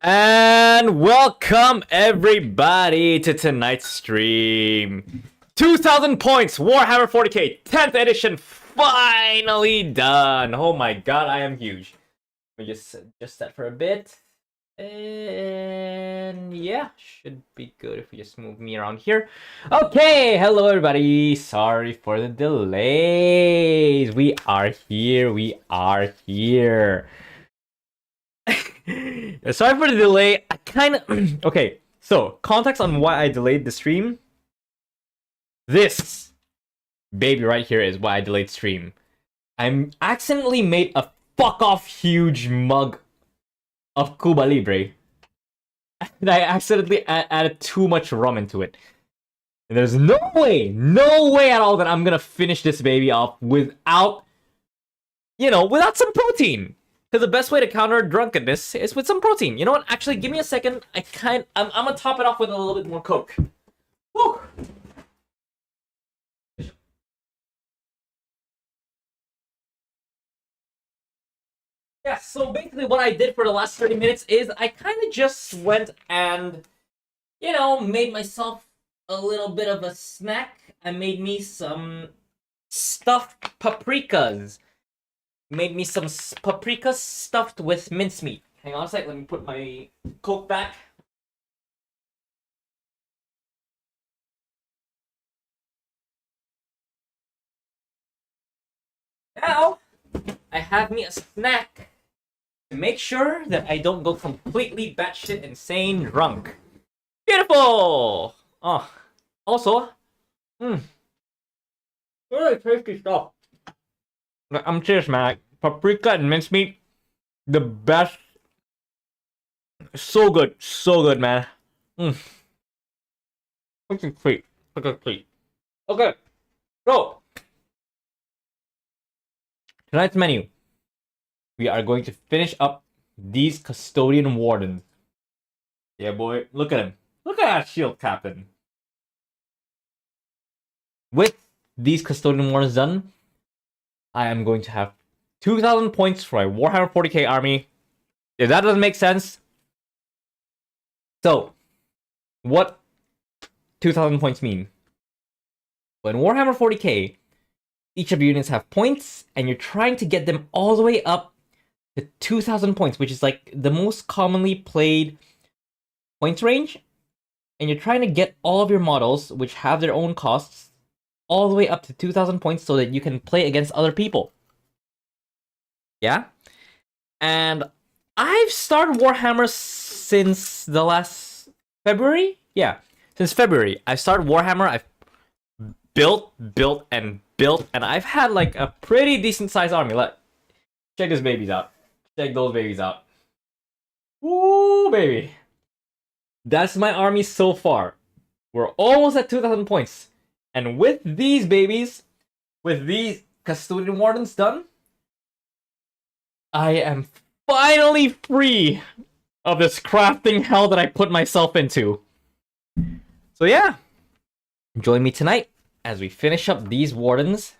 And welcome everybody to tonight's stream. 2,000 points, Warhammer 40k, 10th edition, finally done. Oh my god, I am huge. Let me just adjust that for a bit. And yeah, should be good if we just move me around here. Okay, hello everybody. Sorry for the delays. We are here. Sorry for the delay. I kind of... Okay, so context on why I delayed the stream. This baby right here is why I delayed stream. I accidentally made a fuck off huge mug of Cuba Libre. And I accidentally added too much rum into it. And there's no way at all that I'm gonna finish this baby off without, without some protein. Because the best way to counter drunkenness is with some protein. You know what? Actually, give me a second. I'm gonna top it off with a little bit more Coke. Woo! Yeah, so basically what I did for the last 30 minutes is I kind of just went and, made myself a little bit of a snack. I made me some stuffed paprikas. Made me some paprikas stuffed with mincemeat. Hang on a sec, let me put my Coke back. Now, I have me a snack to make sure that I don't go completely batshit insane drunk. Beautiful! Oh, also, really tasty stuff. I'm serious, man. Paprika and mincemeat, the best. So good, man. Such a treat. Okay, so tonight's menu. We are going to finish up these custodian wardens. Yeah, boy, look at him. Look at that shield captain. With these custodian wardens done, I am going to have 2,000 points for my Warhammer 40k army. If that doesn't make sense. So, what 2,000 points mean? Well, in Warhammer 40k, each of your units have points, and you're trying to get them all the way up to 2,000 points, which is like the most commonly played points range. And you're trying to get all of your models, which have their own costs, all the way up to 2,000 points so that you can play against other people. Yeah? And I've started Warhammer since the last February? Yeah, since February. I've started Warhammer, I've built, and I've had like a pretty decent sized army. Check these babies out. Check those babies out. Woo, baby. That's my army so far. We're almost at 2,000 points. And with these babies, with these custodian wardens done, I am finally free of this crafting hell that I put myself into. So yeah, join me tonight as we finish up these wardens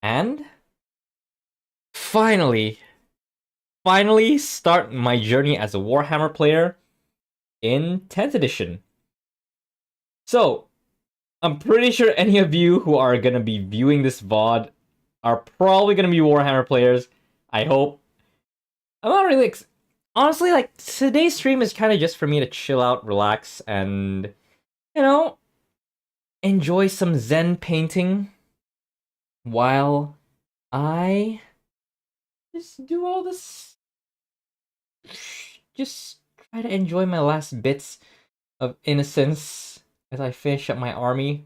and finally start my journey as a Warhammer player in 10th edition. So, I'm pretty sure any of you who are gonna be viewing this VOD are probably gonna be Warhammer players. I hope. I'm not really... Honestly, like, today's stream is kind of just for me to chill out, relax, and, enjoy some Zen painting while I just do all this... Just try to enjoy my last bits of innocence as I finish up my army.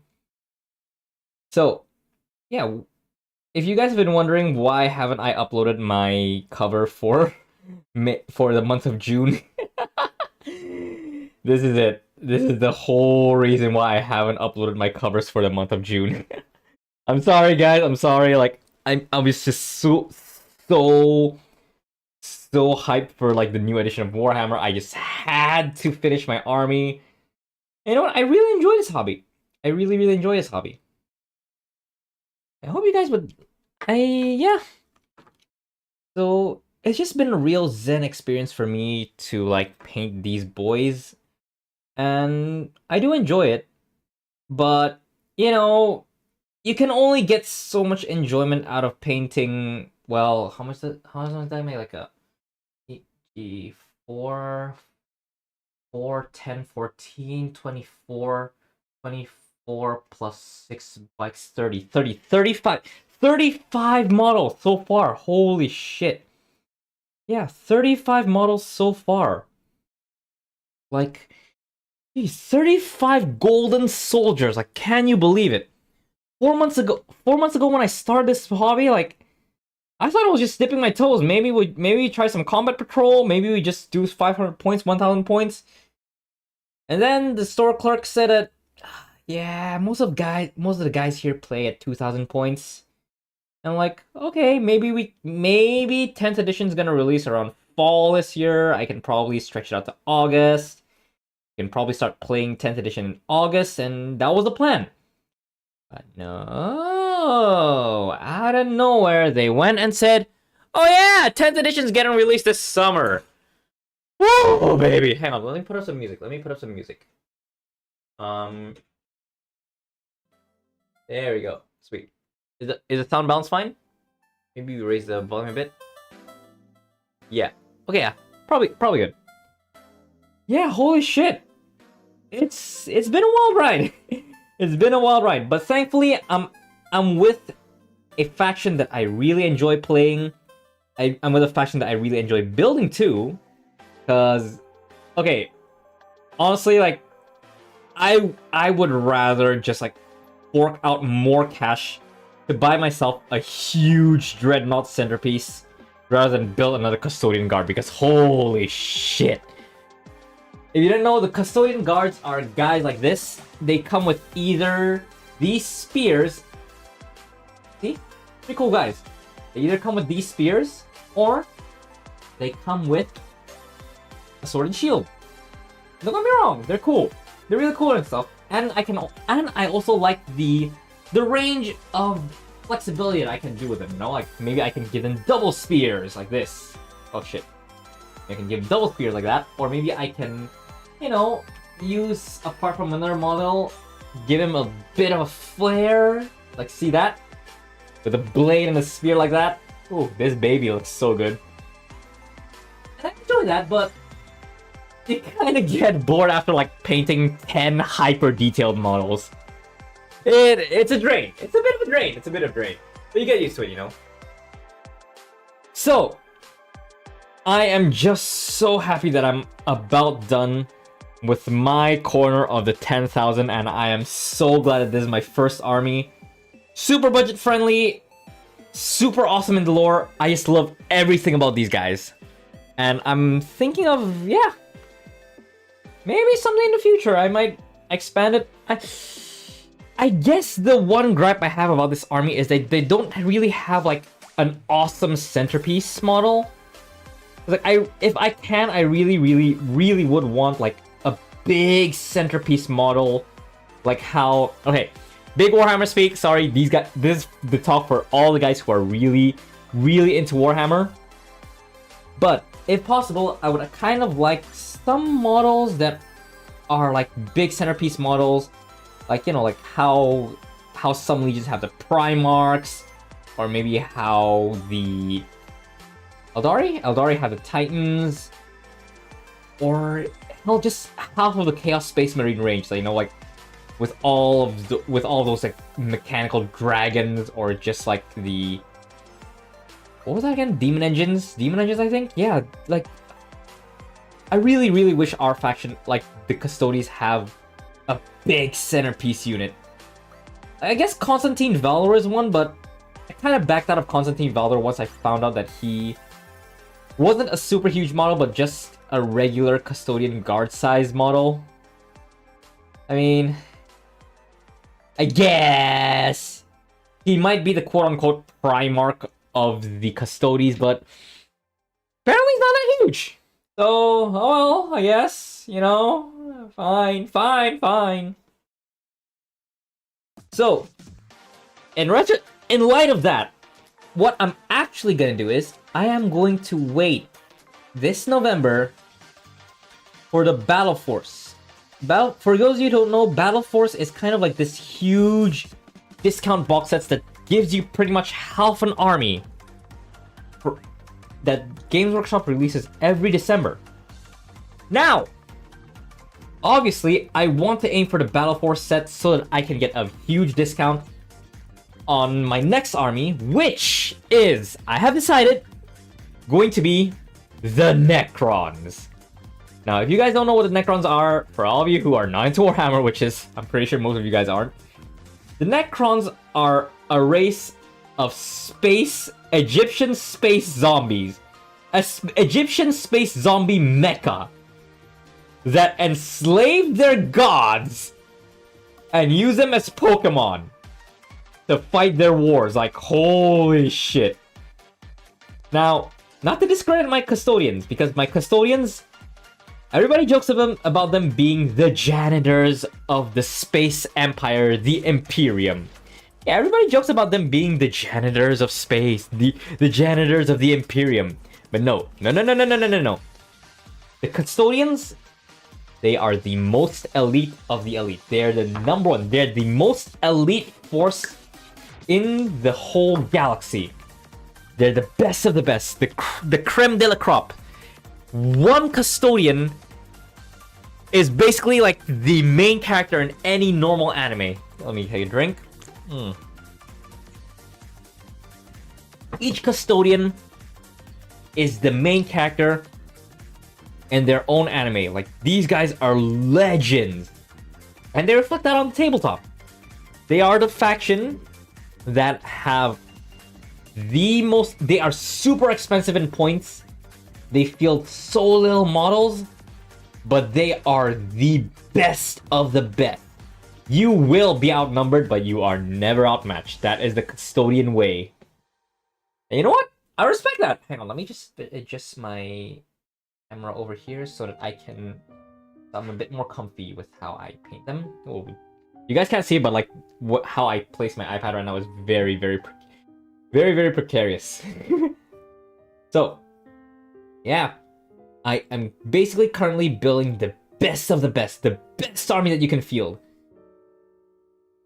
So, yeah, if you guys have been wondering why haven't I uploaded my cover for the month of June, this is it. This is the whole reason why I haven't uploaded my covers for the month of June. I'm sorry, guys. I'm sorry. Like, I was just so hyped for like the new edition of Warhammer. I just had to finish my army. And you know what? I really enjoy this hobby. I really enjoy this hobby. I hope you guys would. Yeah. So it's just been a real zen experience for me to like paint these boys, and I do enjoy it. But you know, you can only get so much enjoyment out of painting. Well, how much did I make? Like a 4, 4, 10, 14, 24, 24 plus 6 bikes, 30, 30, 35, 35 models so far. Holy shit. Yeah, 35 models so far. Like, geez, 35 golden soldiers. Like, can you believe it? 4 months ago when I started this hobby, like, I thought I was just dipping my toes. Maybe we try some combat patrol. Maybe we just do 500 points, 1,000 points. And then the store clerk said that, yeah, most of the guys here play at 2,000 points. And I'm like, okay, maybe 10th edition's gonna release around fall this year. I can probably stretch it out to August. Can probably start playing 10th edition in August, and that was the plan. But no, out of nowhere, they went and said, oh yeah, 10th edition's getting released this summer. Whoa, baby. Hang on, let me put up some music. There we go. Sweet. Is the sound balance fine? Maybe we raise the volume a bit. Yeah. Okay, yeah. Probably good. Yeah, holy shit. It's been a wild ride. It's been a wild ride, but thankfully I'm with a faction that I really enjoy playing. I'm with a faction that I really enjoy building too. Cause okay, honestly, like I would rather just like fork out more cash to buy myself a huge dreadnought centerpiece rather than build another custodian guard, because holy shit. If you didn't know, the custodian guards are guys like this. They come with either these spears. See? Pretty cool guys. They either come with these spears, or they come with a sword and shield. Don't get me wrong, they're cool. They're really cool and stuff. And I also like the range of flexibility that I can do with them, you know? Like, maybe I can give them double spears like this. Oh shit. I can give double spears like that, or maybe I can, you know, use, apart from another model, give him a bit of a flare. Like, see that? With a blade and a spear like that. Ooh, this baby looks so good. And I enjoy that, but you kind of get bored after, like, painting 10 hyper-detailed models. It's a drain. It's a bit of a drain. But you get used to it, you know? So, I am just so happy that I'm about done with my corner of the 10,000, and I am so glad that this is my first army. Super budget friendly, super awesome in the lore. I just love everything about these guys. And I'm thinking of, yeah, maybe someday in the future I might expand it. I guess the one gripe I have about this army is that they don't really have like an awesome centerpiece model. Like, if I can, I really would want like a big centerpiece model, like how, okay, big Warhammer speak. Sorry, these guys. This is the talk for all the guys who are really into Warhammer. But if possible, I would kind of like some models that are like big centerpiece models, like, you know, like how some legions have the Primarchs, or maybe how the Eldari have the Titans, or hell, just half of the Chaos Space Marine range. So, you know, like with all those like mechanical dragons, or just like the, what was that again? Demon engines, I think. Yeah, like I really wish our faction, like the Custodians, have a big centerpiece unit. I guess Constantine Valor is one, but I kind of backed out of Constantine Valor once I found out that he wasn't a super huge model, but just a regular Custodian guard size model. I mean, I guess he might be the quote-unquote Primarch of the Custodians, but apparently he's not that huge. So, oh well, I guess, you know, fine. So, in light of that, what I'm actually gonna do is, I am going to wait this November for the Battle Force. For those of you who don't know, Battle Force is kind of like this huge discount box sets that gives you pretty much half an army that Games Workshop releases every December. Now, obviously, I want to aim for the Battle Force set so that I can get a huge discount on my next army, which is, I have decided, going to be the Necrons. Now, if you guys don't know what the Necrons are, for all of you who are not into Warhammer, which is, I'm pretty sure most of you guys aren't, the Necrons are a race of Egyptian space zombies. Egyptian space zombie mecha that enslave their gods and use them as Pokemon to fight their wars. Like, holy shit. Now, not to discredit my custodians, because my custodians, everybody jokes about them being the janitors of the space empire, the Imperium. Yeah, everybody jokes about them being the janitors of space, the janitors of the Imperium. But no. The custodians, they are the most elite of the elite. They're the number one. They're the most elite force in the whole galaxy. They're the best of the best. The creme de la crop. One custodian is basically like the main character in any normal anime. Let me take a drink. Each custodian is the main character in their own anime. Like, these guys are legends. And they reflect that on the tabletop. They are the faction that have the most... They are super expensive in points. They field so little models. But they are the best of the best. You will be outnumbered, but you are never outmatched. That is the custodian way. And you know what? I respect that. Hang on, let me just adjust my camera over here so that I'm a bit more comfy with how I paint them. Oh, you guys can't see it, but like how I place my iPad right now is very, very precarious. So, yeah. I am basically currently building the best of the best army that you can field.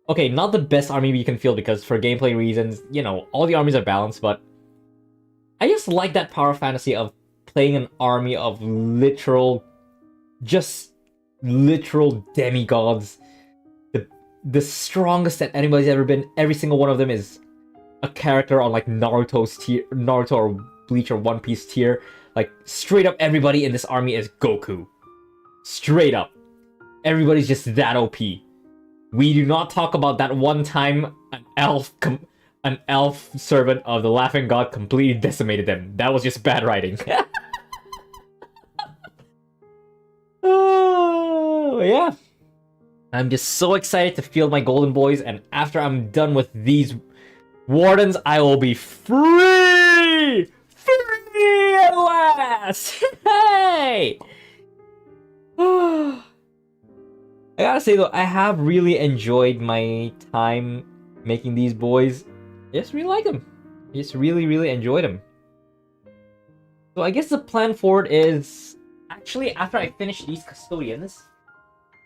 Okay, not the best army you can field because for gameplay reasons, you know, all the armies are balanced, but I just like that power fantasy of playing an army of literal demigods. The strongest that anybody's ever been. Every single one of them is a character on like Naruto's tier, Naruto or Bleach or One Piece tier. Like, straight up everybody in this army is Goku. Straight up. Everybody's just that OP. We do not talk about that one time an elf servant of the Laughing God completely decimated them. That was just bad writing. Oh, yeah. I'm just so excited to field my golden boys, and after I'm done with these wardens, I will be free! Free at last! Hey! I gotta say though, I have really enjoyed my time making these boys. I just really like them. I just really enjoyed them. So I guess the plan forward is, actually after I finish these custodians,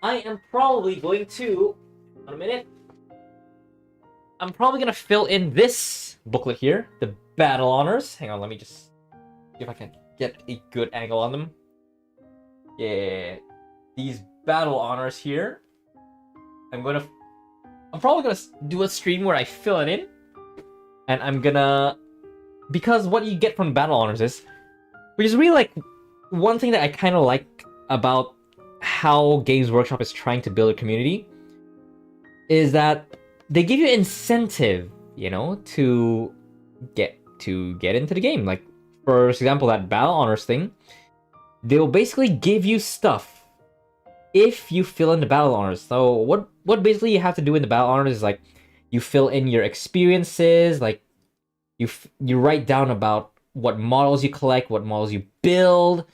I am probably going to, one minute, I'm probably gonna fill in this booklet here, the battle honors. Hang on, let me just see if I can get a good angle on them. Yeah, these battle honors here. I'm probably gonna do a stream where I fill it in, and I'm gonna, because what you get from battle honors is, which is really like one thing that I kind of like about how Games Workshop is trying to build a community, is that they give you incentive, you know, to get into the game. Like, for example, that battle honors thing, they'll basically give you stuff if you fill in the battle honors. So what basically you have to do in the battle honors is like you fill in your experiences, like you write down about what models you collect, what models you build,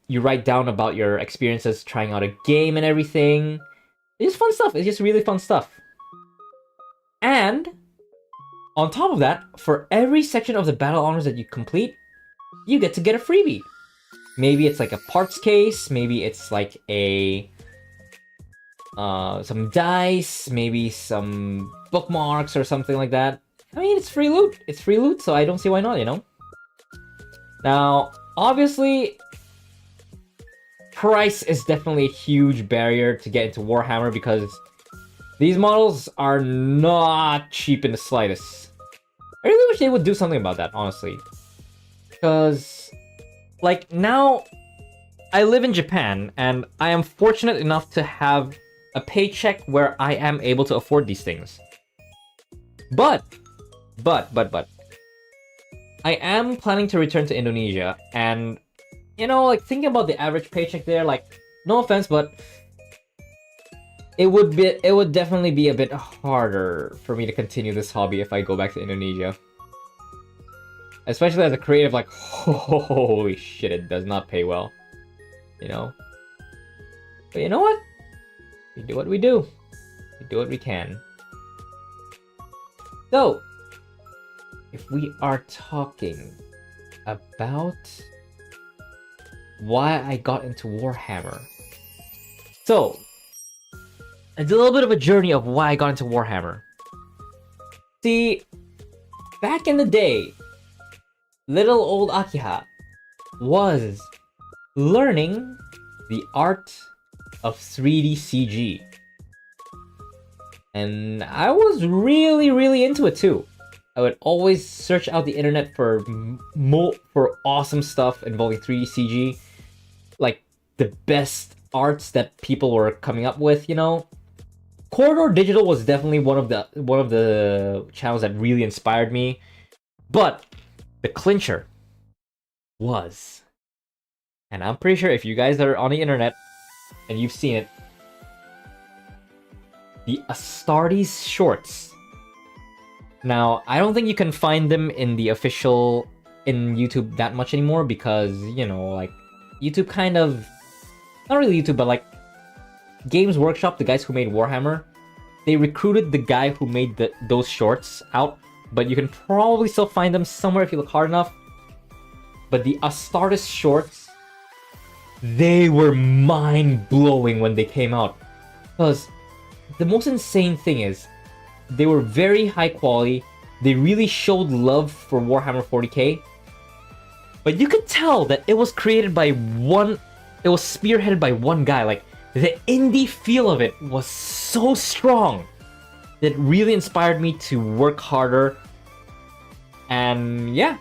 you write down about your experiences trying out a game and everything. It's just fun stuff. It's just really fun stuff. And On top of that, for every section of the battle honors that you complete, you get to get a freebie. Maybe it's like a parts case, maybe it's like a some dice, maybe some bookmarks or something like that. I mean, it's free loot. It's free loot, so I don't see why not, you know? Now, obviously, price is definitely a huge barrier to get into Warhammer because these models are not cheap in the slightest. I really wish they would do something about that, honestly. Because, like, now, I live in Japan, and I am fortunate enough to have a paycheck where I am able to afford these things. But, I am planning to return to Indonesia, and, you know, like, thinking about the average paycheck there, like, no offense, but it would definitely be a bit harder for me to continue this hobby if I go back to Indonesia. Especially as a creative, like, holy shit, it does not pay well. You know? But you know what? We do what we do. We do what we can. So, if we are talking about why I got into Warhammer. So, it's a little bit of a journey of why I got into Warhammer. See, back in the day, little old Akiha was learning the art of 3D CG. And I was really into it too. I would always search out the internet for awesome stuff involving 3D CG. Like, the best arts that people were coming up with, you know? Corridor Digital was definitely one of the channels that really inspired me. But the clincher was, and I'm pretty sure if you guys are on the internet and you've seen it, the Astartes shorts. Now, I don't think you can find them in the official in YouTube that much anymore because, you know, like, YouTube kind of, not really YouTube, but like Games Workshop, the guys who made Warhammer, they recruited the guy who made those shorts out, but you can probably still find them somewhere if you look hard enough. But the Astartes shorts, they were mind-blowing when they came out. Because the most insane thing is, they were very high quality, they really showed love for Warhammer 40k, but you could tell that it was created by it was spearheaded by one guy. Like, the indie feel of it was so strong that it really inspired me to work harder. And yeah,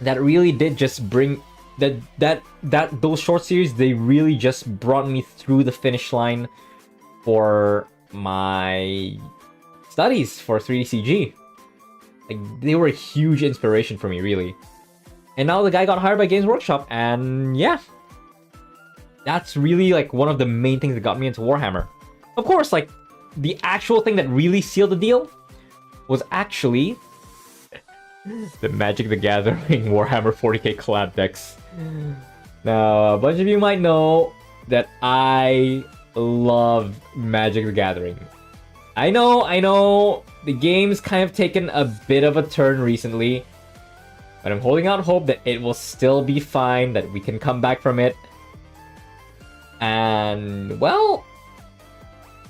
that really did just bring those short series, they really just brought me through the finish line for my studies for 3D CG. Like, they were a huge inspiration for me, really. And now the guy got hired by Games Workshop, and yeah, that's really like one of the main things that got me into Warhammer. Of course, like, the actual thing that really sealed the deal was actually the Magic the Gathering Warhammer 40k collab decks. Now, a bunch of you might know that I love Magic the Gathering. I know, the game's kind of taken a bit of a turn recently, but I'm holding out hope that it will still be fine, that we can come back from it. And, well,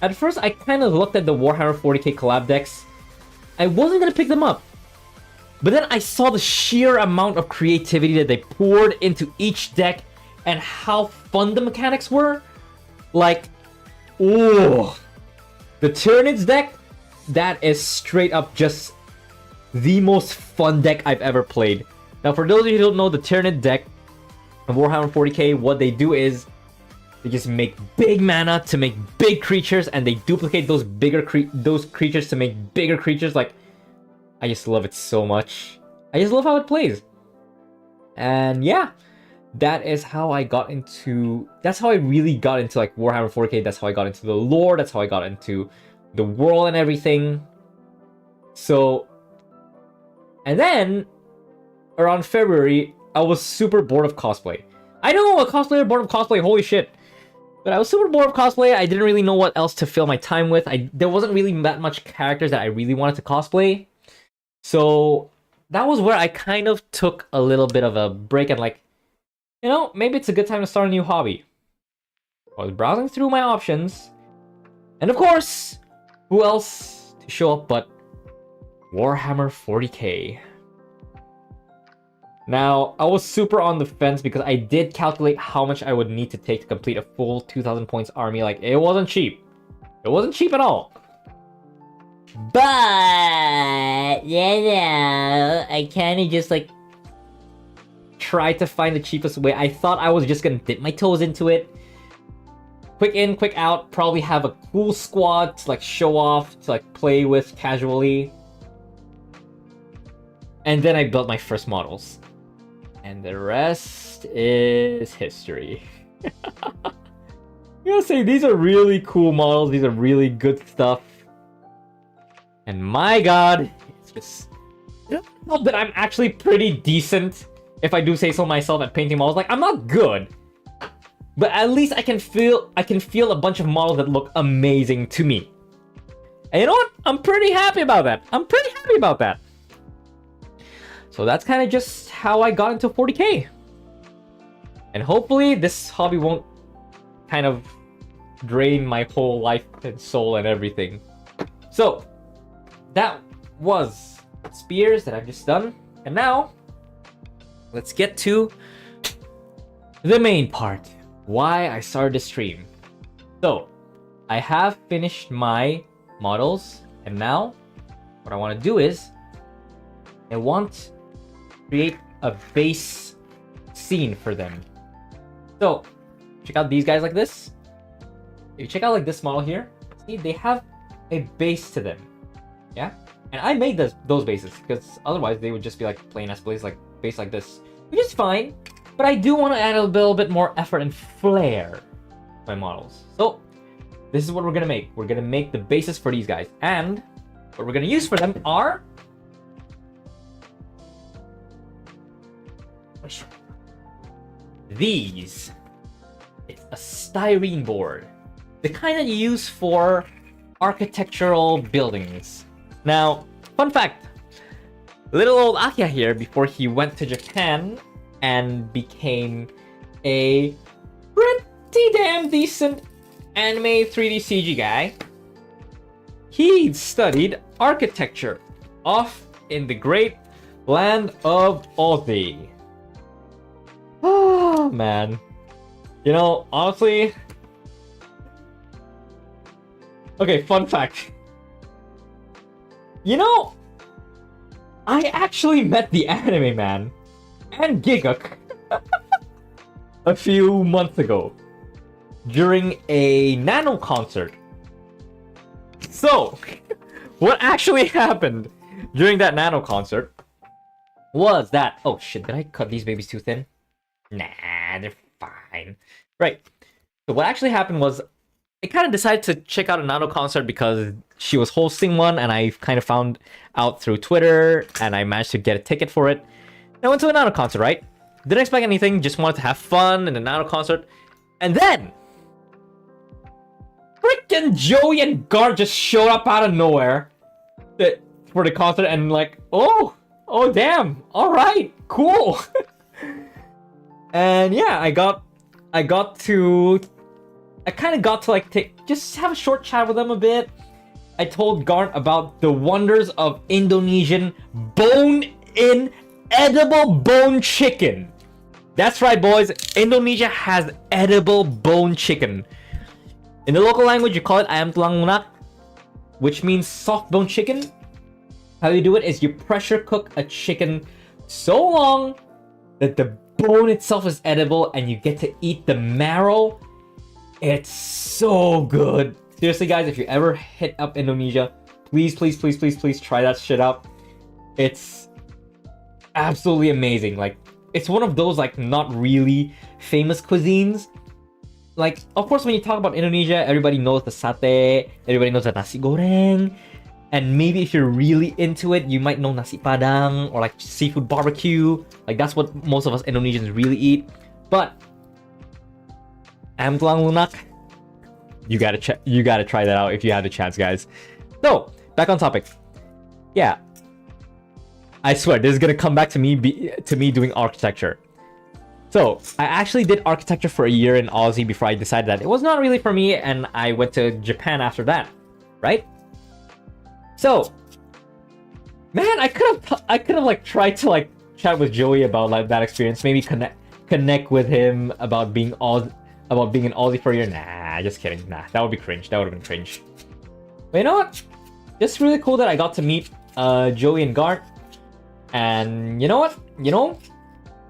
at first I kind of looked at the Warhammer 40k collab decks. I wasn't gonna pick them up. But then I saw the sheer amount of creativity that they poured into each deck and how fun the mechanics were. Like, ooh, the Tyranids deck, that is straight up just the most fun deck I've ever played. Now, for those of you who don't know, the Tyranid deck of Warhammer 40k, what they do is they just make big mana to make big creatures, and they duplicate those those creatures to make bigger creatures. Like, I just love it so much. I just love how it plays. And yeah, that is how I got into... That's how I really got into, like, Warhammer 40k. That's how I got into the lore. That's how I got into the world and everything. So... And then, around February, I was super bored of cosplay. I know, a cosplayer bored of cosplay, holy shit. But I was super bored of cosplay. I didn't really know what else to fill my time with. There wasn't really that much characters that I really wanted to cosplay. So that was where I kind of took a little bit of a break and like, maybe it's a good time to start a new hobby. I was browsing through my options, and of course, who else to show up but Warhammer 40k. Now, I was super on the fence because I did calculate how much I would need to take to complete a full 2,000 points army. Like, it wasn't cheap. It wasn't cheap at all. But, I kind of just, like, tried to find the cheapest way. I thought I was just gonna dip my toes into it. Quick in, quick out. Probably have a cool squad to, like, show off, to, like, play with casually. And then I built my first models. And the rest is history. I gotta say, these are really cool models. These are really good stuff. And my god, it's just... not that I'm actually pretty decent, if I do say so myself, at painting models. Like, I'm not good. But at least I can feel a bunch of models that look amazing to me. And you know what? I'm pretty happy about that. So that's kind of just how I got into 40k. And hopefully this hobby won't kind of drain my whole life and soul and everything. So that was spears that I've just done. And now, let's get to the main part. Why I started this stream. So, I have finished my models. And now, what I want to do is, I want to create a base scene for them. So, check out these guys like this. If you check out like this model here, see, they have a base to them. Yeah? And I made those bases, because otherwise they would just be like plain as plays, like base like this. Which is fine, but I do want to add a little bit more effort and flair to my models. So, this is what we're gonna make. We're gonna make the bases for these guys. And what we're gonna use for them are... these. It's a styrene board. The kind that you use for architectural buildings. Now, fun fact. Little old Akiha here, before he went to Japan and became a pretty damn decent anime 3D CG guy, he studied architecture off in the great land of Aussie. Oh, man. You know, honestly... Okay, fun fact. You know, I actually met the anime man and Giguk a few months ago during a Nano concert. So, what actually happened during that Nano concert was that... Oh shit, did I cut these babies too thin? Nah, they're fine. Right. So what actually happened was I kind of decided to check out a Nano concert because she was hosting one, and I kind of found out through Twitter, and I managed to get a ticket for it. And I went to a Nano concert, right? Didn't expect anything, just wanted to have fun in the Nano concert. And then... freaking Joey and Gar just showed up out of nowhere for the concert, and like, oh damn, alright, cool. And yeah, I kind of got to like just have a short chat with them a bit. I told Garnt about the wonders of Indonesian bone-in edible bone chicken. That's right, boys. Indonesia has edible bone chicken. In the local language, you call it ayam tulang lunak, which means soft bone chicken. How you do it is you pressure cook a chicken so long that the bone itself is edible and you get to eat the marrow. It's so good. Seriously, guys, if you ever hit up Indonesia, please try that shit out. It's absolutely amazing. Like, it's one of those like not really famous cuisines. Like, of course, when you talk about Indonesia, everybody knows the satay, everybody knows the nasi goreng, and maybe if you're really into it, you might know nasi padang or like seafood barbecue. Like, that's what most of us Indonesians really eat. But ayam tulang lunak, you gotta try that out if you have the chance, guys. So, back on topic. Yeah, I swear, this is gonna come back to me doing architecture. So, I actually did architecture for a year in Aussie before I decided that it was not really for me, and I went to Japan after that, right? So, man, I could have like tried to like chat with Joey about like that experience, maybe connect with him about being an Aussie for a year. Nah, just kidding. Nah, that would be cringe. That would have been cringe. But you know what? It's really cool that I got to meet Joey and Gart. And you know what? You know,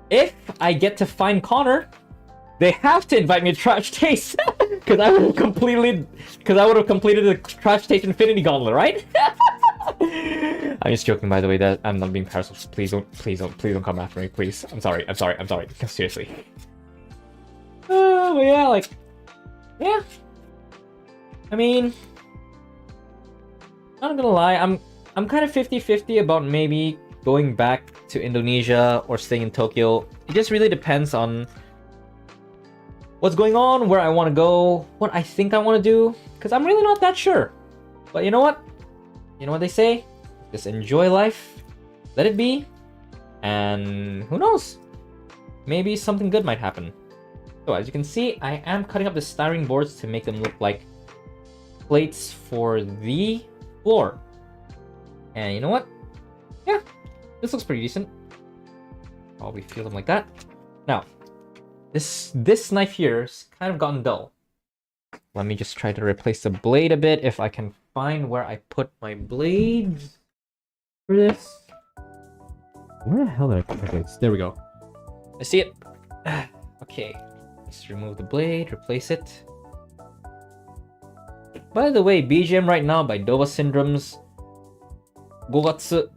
if I get to find Connor, they have to invite me to Trash Taste because I would have completed the Trash Taste Infinity Gauntlet, right? I'm just joking, by the way. That I'm not being parasol. Please don't come after me, please. I'm sorry. Seriously. But yeah, like, yeah. I mean, not gonna lie, I'm kind of 50-50 about maybe going back to Indonesia or staying in Tokyo. It just really depends on what's going on, where I want to go, what I think I want to do, because I'm really not that sure. But you know what? You know what they say? Just enjoy life, let it be, and who knows? Maybe something good might happen. So as you can see, I am cutting up the styrene boards to make them look like plates for the floor. And you know what? Yeah, this looks pretty decent. Probably feel them like that. Now, this knife here has kind of gotten dull. Let me just try to replace the blade a bit if I can find where I put my blades for this. Where the hell did I put my blades? There we go. I see it. Okay, let's remove the blade, replace it. By the way, BGM right now by Dova Syndrome's 5月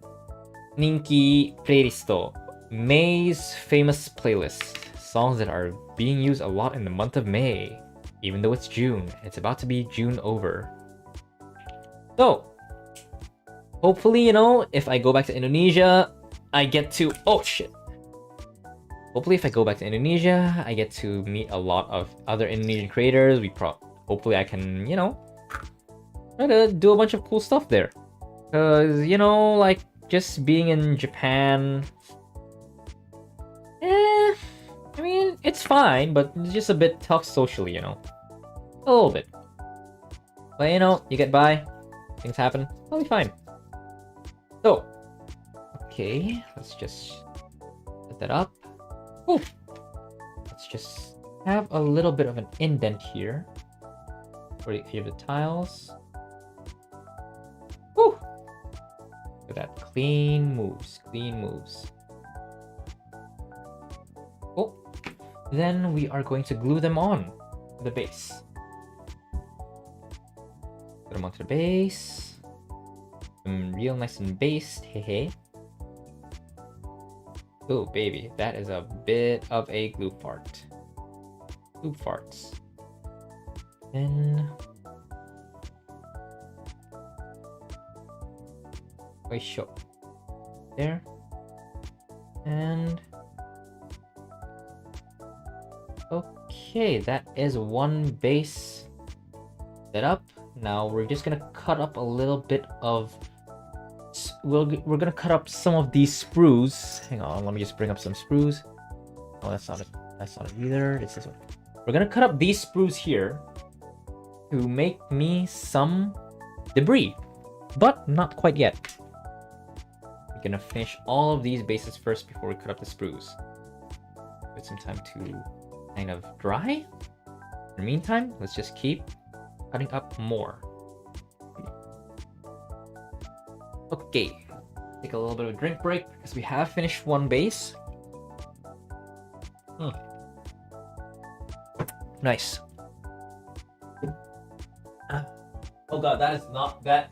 Ninki Playlist, May's famous playlist. Songs that are being used a lot in the month of May. Even though it's June, it's about to be June over. So, hopefully, you know, if I go back to Indonesia, I get to... Oh, shit. Hopefully, if I go back to Indonesia, I get to meet a lot of other Indonesian creators. Hopefully, I can, you know, try to do a bunch of cool stuff there. Because, you know, like, just being in Japan... I mean, it's fine, but it's just a bit tough socially, you know. A little bit. But, you know, you get by. Things happen. I'll be fine. So, okay, let's just set that up. Ooh. Let's just have a little bit of an indent here for the tiles. Woo! Look at that. Clean moves. Clean moves. Oh. Then we are going to glue them on to the base. Put them onto the base. Real nice and based. Hey. Oh, baby. That is a bit of a glue fart. Glue farts. Then... wait, show. There. And... okay, that is one base set up. Now we're just gonna cut up a little bit of... we're gonna cut up some of these sprues. Hang on, let me just bring up some sprues. Oh, that's not it. That's not it either. It's this one. We're gonna cut up these sprues here to make me some debris, but not quite yet. We're gonna finish all of these bases first before we cut up the sprues. Give some time to kind of dry. In the meantime, let's just keep cutting up more. Okay, take a little bit of a drink break because we have finished one base. Nice. Oh god, that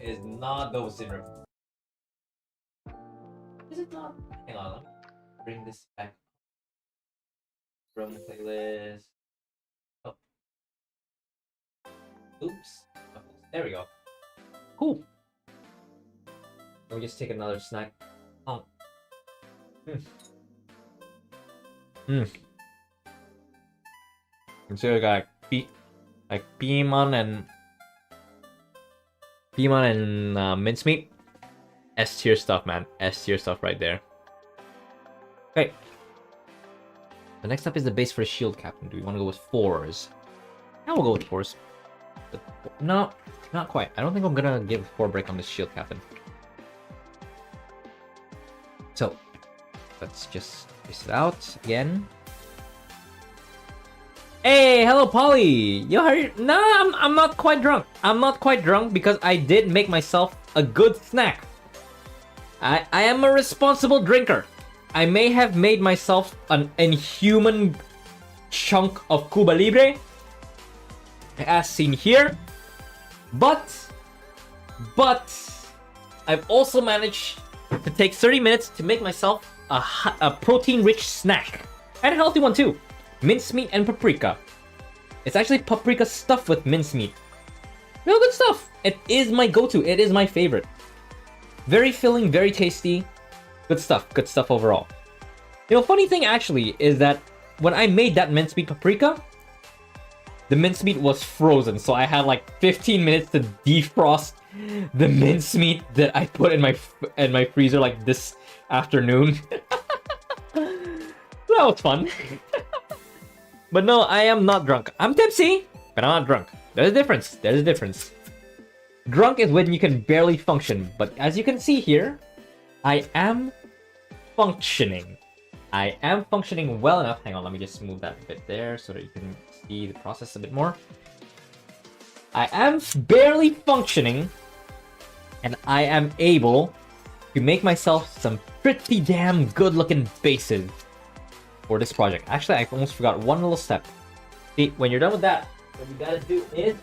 is not Dova Syndrome. Is it not? Hang on, let me bring this back from the playlist. Oh. Oops. There we go. Cool. Let me just take another snack. Oh. Consider like piman and mincemeat. S tier stuff, man. S tier stuff right there. Okay. The next up is the base for the shield captain. Do we want to go with 4s? Yeah, we'll go with 4s. But no, not quite. I don't think I'm gonna give 4 break on this shield captain. So, let's just base it out again. Hey, hello, Polly. Yo, nah, I'm not quite drunk. I'm not quite drunk because I did make myself a good snack. I am a responsible drinker. I may have made myself an inhuman chunk of Cuba Libre, as seen here, but I've also managed to take 30 minutes to make myself a protein-rich snack, and a healthy one too. Mincemeat and paprika. It's actually paprika stuffed with mincemeat. Real good stuff. It is my go-to. It is my favorite. Very filling, very tasty. Good stuff. Good stuff overall. You know, funny thing actually is that when I made that mincemeat paprika, the mincemeat was frozen, so I had like 15 minutes to defrost the mincemeat that I put in my freezer like this afternoon. That was fun. But no, I am not drunk. I'm tipsy, but I'm not drunk. There's a difference. There's a difference. Drunk is when you can barely function, but as you can see here, I am functioning. I am functioning well enough. Hang on, let me just move that a bit there so that you can see the process a bit more. I am barely functioning, and I am able to make myself some pretty damn good looking bases for this project. Actually, I almost forgot one little step. See, when you're done with that, what you gotta do is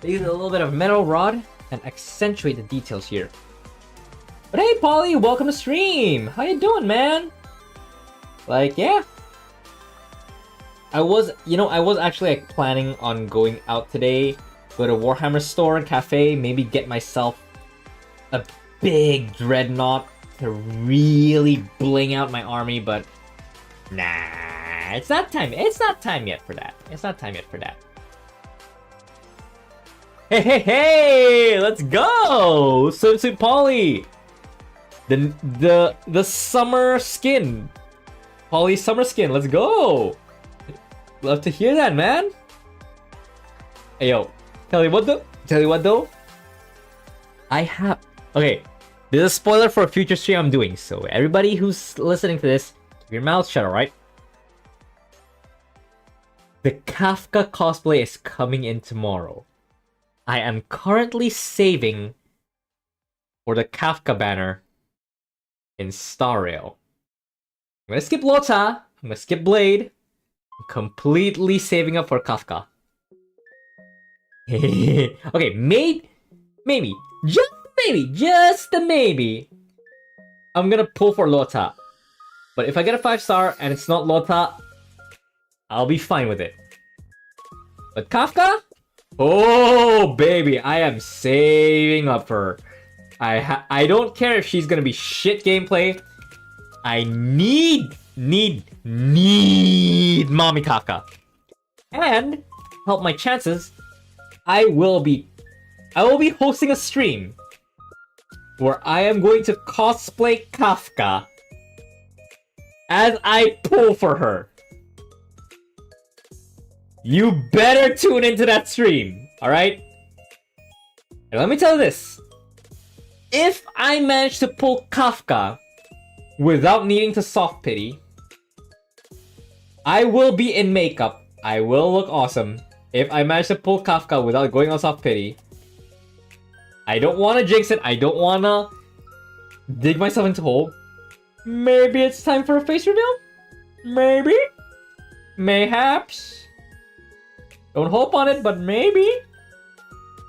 use a little bit of metal rod and accentuate the details here. But hey, Polly, welcome to stream. How you doing, man? Like, yeah. I was actually like planning on going out today, go to Warhammer store and cafe, maybe get myself a big dreadnought to really bling out my army, but nah, it's not time. It's not time yet for that. It's not time yet for that. Hey, let's go! Swimsuit Polly! The summer skin. Polly summer skin, let's go! Love to hear that, man. Hey yo, tell you what though? Okay, this is a spoiler for a future stream I'm doing, so everybody who's listening to this, keep your mouth shut, alright? The Kafka cosplay is coming in tomorrow. I am currently saving for the Kafka banner in Star Rail. I'm gonna skip Lota, I'm gonna skip Blade, I'm completely saving up for Kafka. Okay, maybe, just a maybe, I'm gonna pull for Lota. But if I get a 5-star and it's not Lota, I'll be fine with it. But Kafka? Oh, baby, I am saving up for her. I don't care if she's gonna be shit gameplay. I need Mommy Kafka. And help my chances, I will be hosting a stream where I am going to cosplay Kafka as I pull for her. You better tune into that stream, alright? And let me tell you this. If I manage to pull Kafka without needing to soft pity, I will be in makeup. I will look awesome. If I manage to pull Kafka without going on soft pity, I don't want to jinx it. I don't want to dig myself into a hole. Maybe it's time for a face reveal? Maybe? Mayhaps? Don't hope on it, but maybe?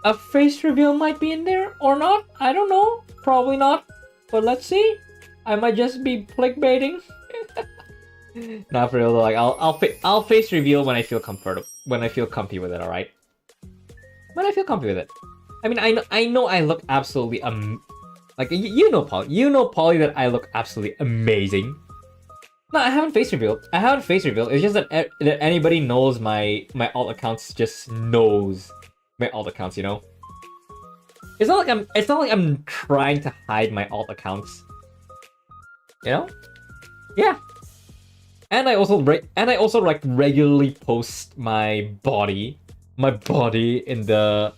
A face reveal might be in there, or not? I don't know. Probably not. But let's see. I might just be clickbaiting. Not for real though. Like I'll face reveal when I feel comfortable, when I feel comfy with it. All right. When I feel comfy with it. I mean, I know I look absolutely like you know Polly that I look absolutely amazing. No, I haven't face revealed. It's just that anybody knows my alt accounts just knows my alt accounts, you know. It's not like I'm trying to hide my alt accounts. You know? Yeah. And I also like regularly post my body in the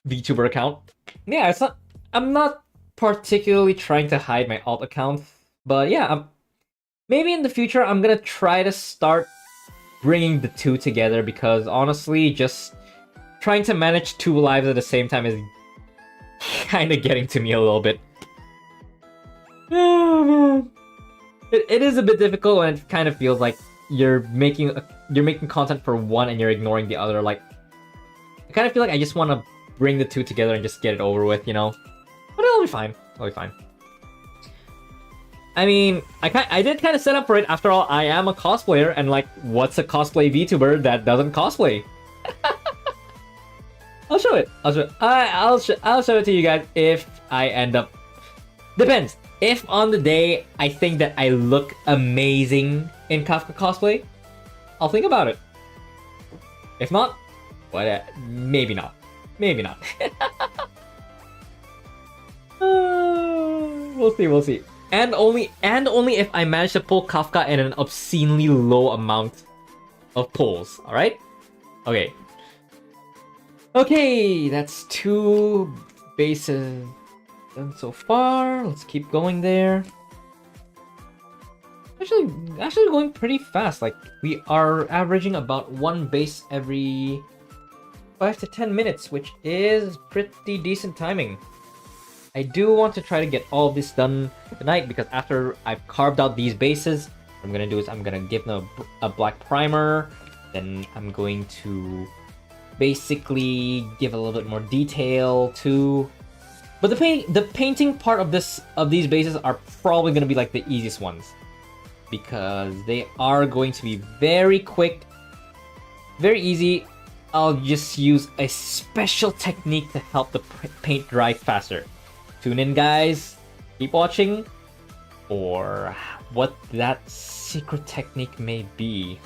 Vtuber account. Yeah, it's not. I'm not particularly trying to hide my alt account, but yeah, maybe in the future I'm gonna try to start bringing the two together, because honestly, just trying to manage two lives at the same time is kind of getting to me a little bit. Oh man, it is a bit difficult when it kind of feels like you're making content for one and you're ignoring the other. Like, I kind of feel like I just want to bring the two together and just get it over with, you know? But it'll be fine. It'll be fine. I mean, I did kind of set up for it. After all, I am a cosplayer, and like, what's a cosplay VTuber that doesn't cosplay? I'll show it. I'll show it to you guys if I end up. Depends. If on the day I think that I look amazing in Kafka cosplay, I'll think about it. If not, what? Maybe not. Maybe not. We'll see. We'll see. And only if I manage to pull Kafka in an obscenely low amount of pulls. All right. Okay. Okay, that's 2 bases done so far. Let's keep going there. Actually going pretty fast. Like, we are averaging about 1 base every 5 to 10 minutes, which is pretty decent timing. I do want to try to get all of this done tonight, because after I've carved out these bases, what I'm gonna do is I'm gonna give them a black primer, then I'm going to basically give a little bit more detail too. But the painting part of these bases are probably gonna be like the easiest ones, because they are going to be very quick, very easy. I'll just use a special technique to help the paint dry faster. Tune in, guys. Keep watching for what that secret technique may be.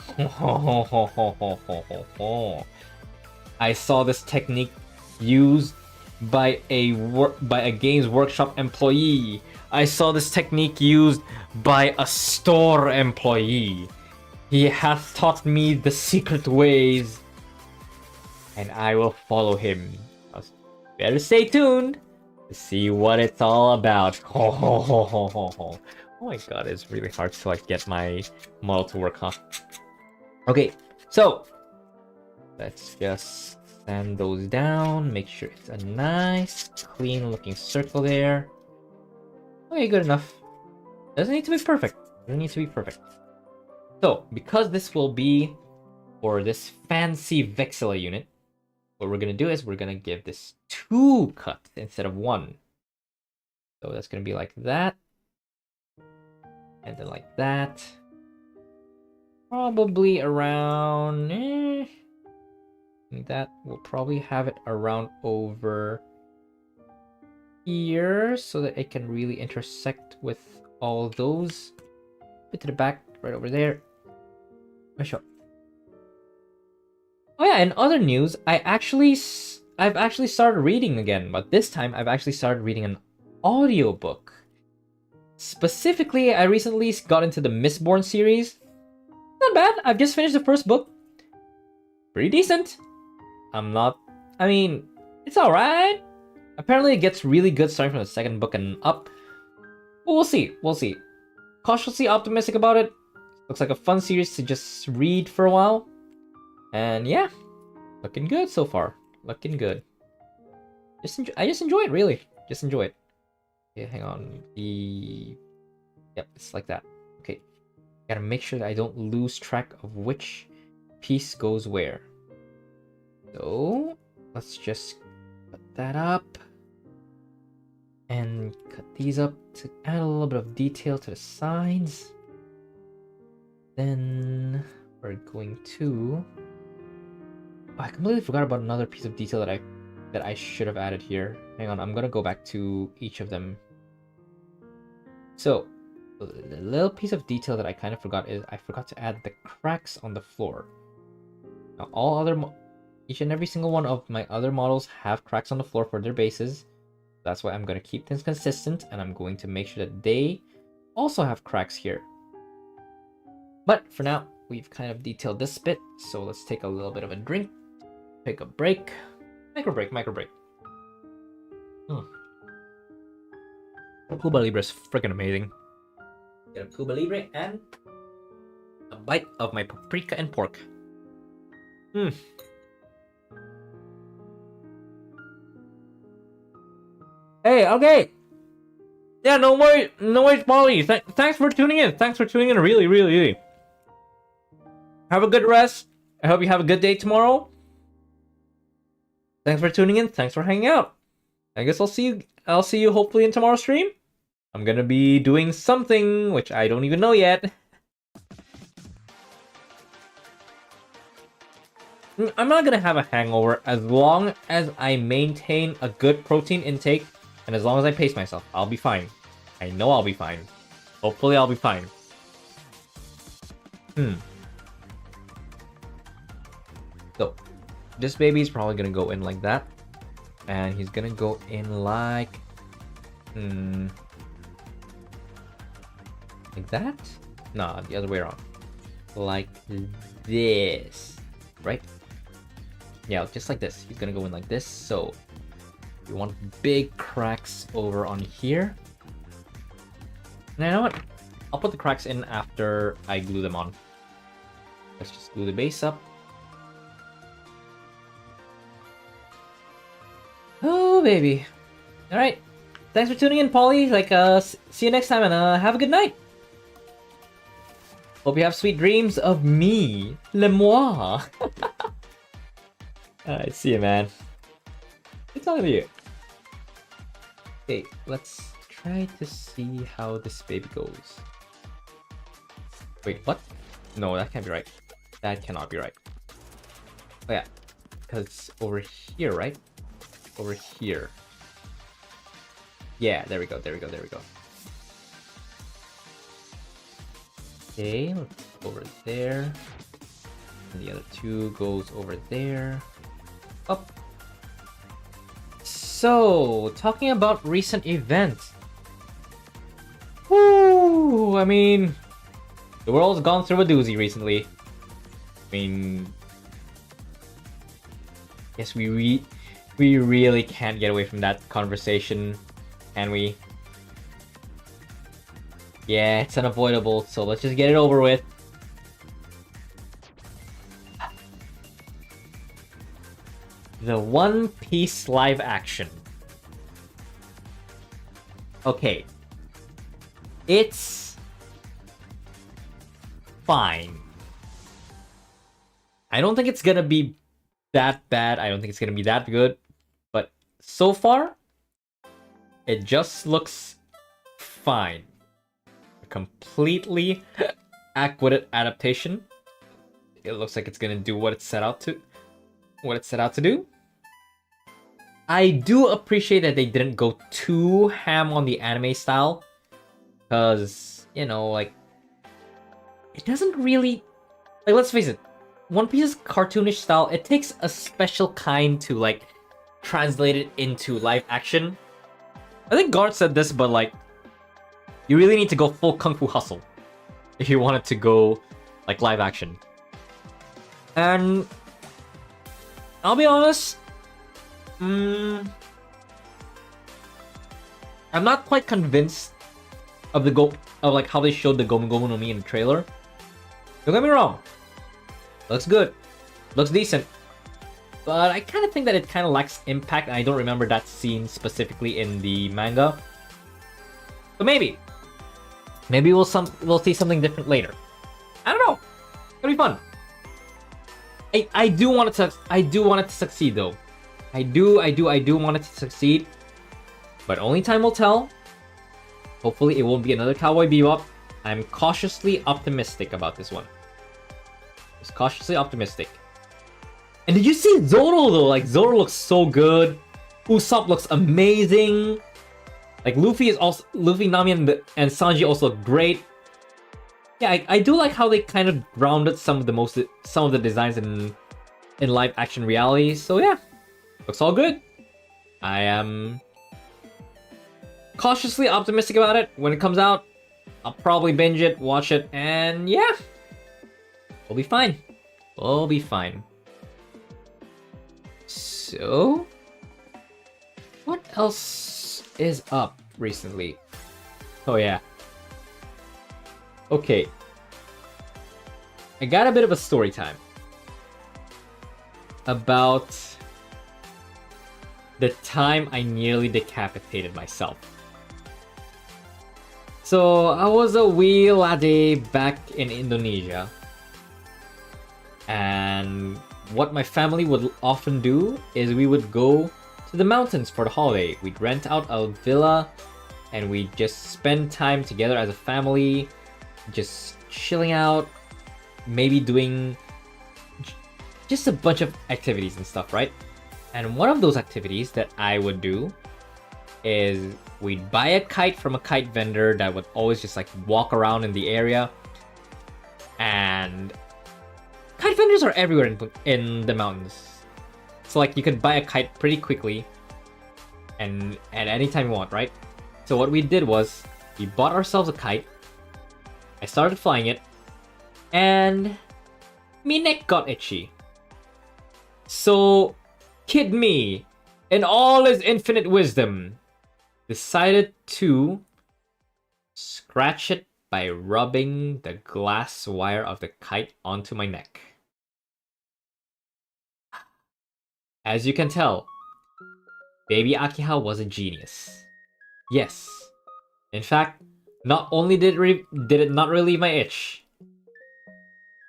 I saw this technique used by a Games Workshop employee. I saw this technique used by a store employee. He hath taught me the secret ways, and I will follow him. Better stay tuned to see what it's all about. Oh my god, it's really hard to like get my model to work, huh? Okay, so let's just sand those down, make sure it's a nice, clean looking circle there. Okay, good enough. Doesn't need to be perfect. Doesn't need to be perfect. So, because this will be for this fancy Vexilla unit, what we're gonna do is we're gonna give this 2 cuts instead of 1. So that's gonna be like that. And then like that. Probably around... that. We'll probably have it around over here, so that it can really intersect with all those. Bit to the back, right over there. Sure. Oh yeah, in other news, I've actually started reading again, but this time I've actually started reading an audiobook. Specifically, I recently got into the Mistborn series. Not bad. I've just finished the first book. Pretty decent. I mean, it's alright. Apparently it gets really good starting from the second book and up. But we'll see. We'll see. Cautiously optimistic about it. Looks like a fun series to just read for a while. And yeah, looking good so far. Looking good. I just enjoy it, really. Just enjoy it. Okay, hang on. Yep, it's like that. Okay. Gotta make sure that I don't lose track of which piece goes where. So, let's just cut that up. And cut these up to add a little bit of detail to the sides. Then we're going to... Oh, I completely forgot about another piece of detail that I should have added here. Hang on, I'm gonna go back to each of them. So, the little piece of detail that I kind of forgot is I forgot to add the cracks on the floor. Now, all other Each and every single one of my other models have cracks on the floor for their bases. That's why I'm going to keep things consistent, and I'm going to make sure that they also have cracks here. But for now, we've kind of detailed this bit, so let's take a little bit of a drink, take a break, micro break. Cuba Libre is freaking amazing. Get a Cuba Libre and a bite of my paprika and pork. Hey, okay. Yeah, no worries, Polly. Thanks for tuning in. Really. Have a good rest. I hope you have a good day tomorrow. Thanks for tuning in. Thanks for hanging out. I guess I'll see you hopefully in tomorrow's stream. I'm gonna be doing something which I don't even know yet. I'm not gonna have a hangover as long as I maintain a good protein intake and as long as I pace myself. I'll be fine. I know I'll be fine. Hopefully I'll be fine. So, this baby's probably gonna go in like that. And he's gonna go in like... like that? Nah, the other way around. Like this. Right? Yeah, just like this. He's gonna go in like this, so... you want big cracks over on here. Now, you know what? I'll put the cracks in after I glue them on. Let's just glue the base up. Oh, baby. Alright. Thanks for tuning in, Polly. See you next time, and have a good night. Hope you have sweet dreams of me. Le moi. Alright, see you, man. Good talking to you. Okay, let's try to see how this baby goes. Wait, what? No, that can't be right. That cannot be right. Oh yeah, because it's over here, right? Over here. Yeah, there we go. Okay, let's go over there. And the other two goes over there. Up. So, talking about recent events. Woo! I mean, the world's gone through a doozy recently. I mean, yes, we really can't get away from that conversation, can we? Yeah, it's unavoidable, so let's just get it over with. The One Piece live action. Okay. It's fine. I don't think it's gonna be that bad. I don't think it's gonna be that good. But so far, it just looks fine. A completely accurate adaptation. It looks like it's gonna do what it's set out to. Do. I do appreciate that they didn't go too ham on the anime style, because, you know, like, it doesn't really, like, let's face it, One Piece's cartoonish style, it takes a special kind to, like, translate it into live action. I think Garth said this, but, like, you really need to go full Kung Fu Hustle if you want it to go, like, live action. And I'll be honest, I'm not quite convinced of like how they showed the Gomu Gomu no Mi in the trailer. Don't get me wrong, looks good, looks decent, but I kind of think that it kind of lacks impact, and I don't remember that scene specifically in the manga. So maybe we'll see something different later. I don't know. It'll be fun. I do want it to succeed though. I do want it to succeed. But only time will tell. Hopefully it won't be another Cowboy Bebop. I'm cautiously optimistic about this one. Just cautiously optimistic. And did you see Zoro though? Like, Zoro looks so good. Usopp looks amazing. Like, Luffy, Nami, and Sanji also look great. Yeah, I do like how they kind of grounded some of the designs in in live action reality. So yeah, looks all good. I am cautiously optimistic about it. When it comes out, I'll probably binge it, watch it, and yeah, we'll be fine. We'll be fine. So, what else is up recently? Oh yeah. Okay. I got a bit of a story time about the time I nearly decapitated myself. So, I was a wee laddie back in Indonesia. And what my family would often do is we would go to the mountains for the holiday. We'd rent out a villa and we'd just spend time together as a family, just chilling out, maybe doing just a bunch of activities and stuff, right? And one of those activities that I would do is we'd buy a kite from a kite vendor that would always just like walk around in the area. And kite vendors are everywhere in the mountains. So like you could buy a kite pretty quickly and at any time you want, right? So what we did was we bought ourselves a kite. I started flying it and my neck got itchy. So kid me, in all his infinite wisdom, decided to scratch it by rubbing the glass wire of the kite onto my neck. As you can tell, baby Akiha was a genius. Yes. In fact, not only did it not relieve my itch,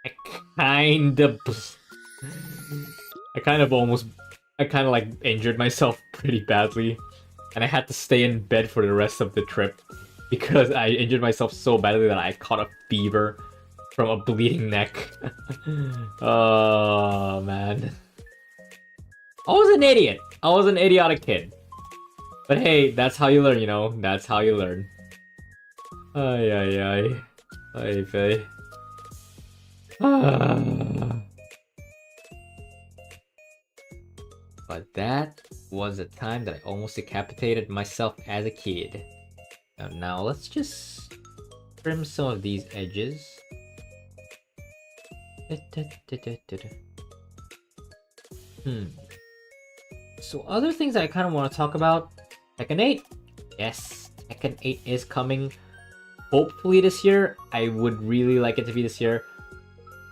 I kind of like injured myself pretty badly, and I had to stay in bed for the rest of the trip because I injured myself so badly that I caught a fever from a bleeding neck. Oh man. I was an idiot. I was an idiotic kid. But hey, that's how you learn, you know? That's how you learn. Ay, ay, ay. Ay, vey. But that was a time that I almost decapitated myself as a kid. Now let's just trim some of these edges. So other things that I kind of want to talk about. Tekken 8. Yes, Tekken 8 is coming. Hopefully this year. I would really like it to be this year.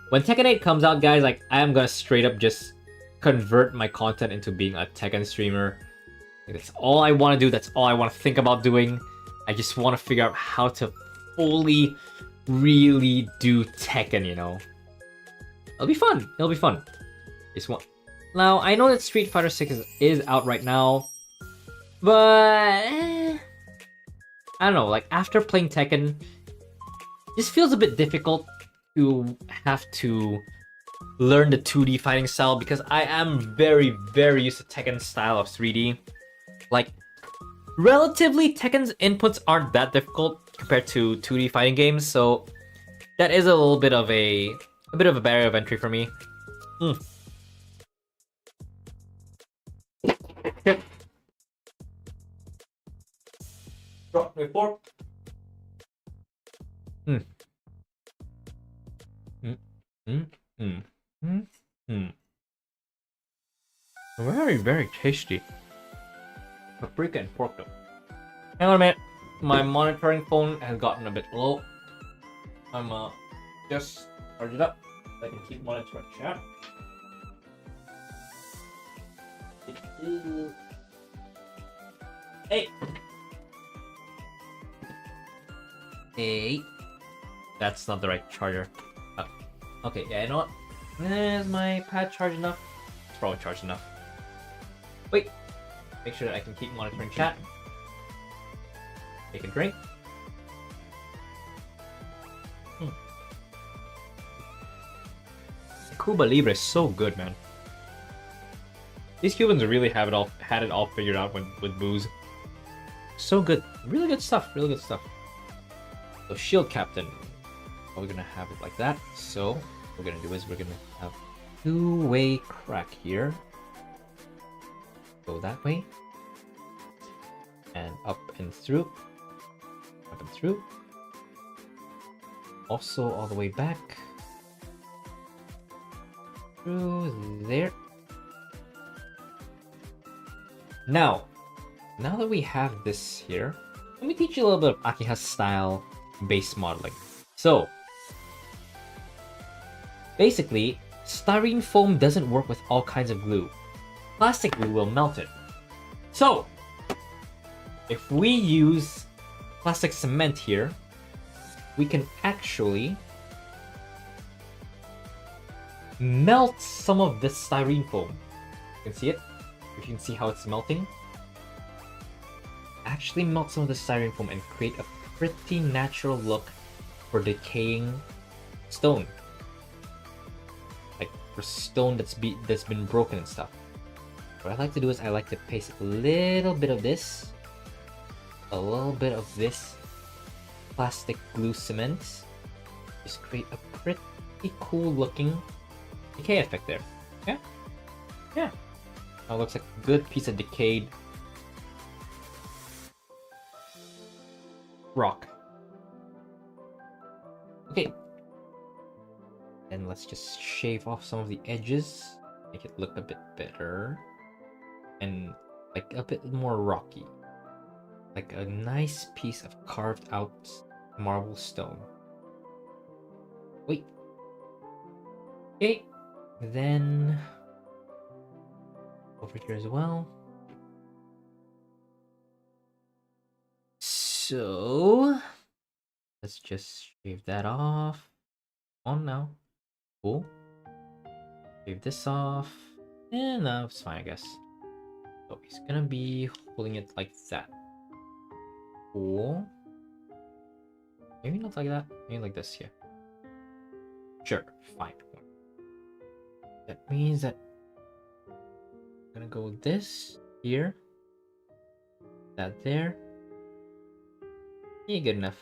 When Tekken 8 comes out, guys, like I am gonna straight up just convert my content into being a Tekken streamer. Like, that's all I want to do. That's all I want to think about doing. I just want to figure out how to fully, really do Tekken, you know? It'll be fun. It'll be fun. Just want... Now, I know that Street Fighter 6 is out right now, but I don't know, like after playing Tekken, this feels a bit difficult to have to learn the 2D fighting style because I am very, very used to Tekken's style of 3D. Like, relatively, Tekken's inputs aren't that difficult compared to 2D fighting games, so that is a little bit of a barrier of entry for me. Drop my fork. Very, very tasty. Paprika and pork though. Hang on a minute. My monitoring phone has gotten a bit low. I'm just charge it up so I can keep monitoring chat. Hey! Hey! That's not the right charger. Okay, yeah, you know what? Is my pad charged enough? It's probably charged enough. Wait! Make sure that I can keep monitoring chat. Take a drink. Cuba Libre is so good, man. These Cubans really had it all figured out with booze. So good. Really good stuff. Really good stuff. So Shield Captain. We're gonna have it like that. So what we're gonna do is we're gonna have two-way crack here. Go that way. And up and through. Up and through. Also all the way back. Through there. Now that we have this here, let me teach you a little bit of Akiha style base modeling. So, basically, styrene foam doesn't work with all kinds of glue. Plastic glue will melt it. So, if we use plastic cement here, we can actually melt some of this styrene foam. You can see it? You can see how it's melting. Actually melt some of the styrene foam and create a pretty natural look for decaying stone. Like for stone that's been broken and stuff. What I like to do is I like to paste a little bit of this, a little bit of this plastic glue cement. Just create a pretty cool looking decay effect there. Yeah? Yeah. That looks like a good piece of decayed rock. Okay. Then let's just shave off some of the edges. Make it look a bit better. And like a bit more rocky. Like a nice piece of carved out marble stone. Wait. Okay. Then over here as well. So let's just shave that off. On now. Cool. Shave this off. And now it's fine, I guess. So he's gonna be holding it like that. Cool. Maybe not like that. Maybe like this here. Sure, fine. That means that I'm gonna go this here. That there. Yeah, good enough.